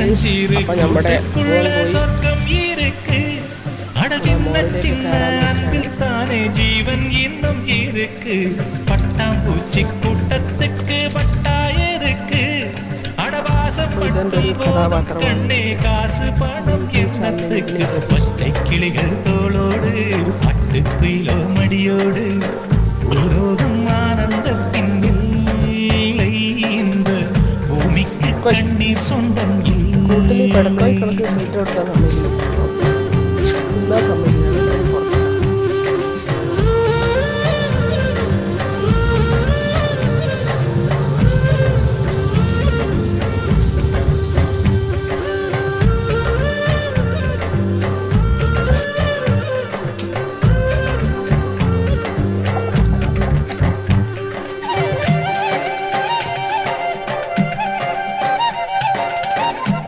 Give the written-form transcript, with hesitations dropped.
അപ്പം നമ്മുടെ சொர்க்கம் இருக்கு அட சின்ன சின்ன அன்பில் தானே ஜீவன் இன்னும் இருக்கு பட்டாம்பூச்சி கூட்டத்துக்கு பட்டாயருக்கு அடவாசம் கண்ணே காசு பணம் என்னத்துக்கு பச்சை கிளிகள் தோளோடு பட்டு குயிலோ மடியோடு உலோகம் ஆனந்தத்தின் இல்லை இந்த ഭൂമിക്ക് കണ്ണീർ സ്വന്തം കൂട്ടിൽ കിടക്കോ കിടക്ക് തീറ്റ കൊടുക്കാൻ സമയമില്ല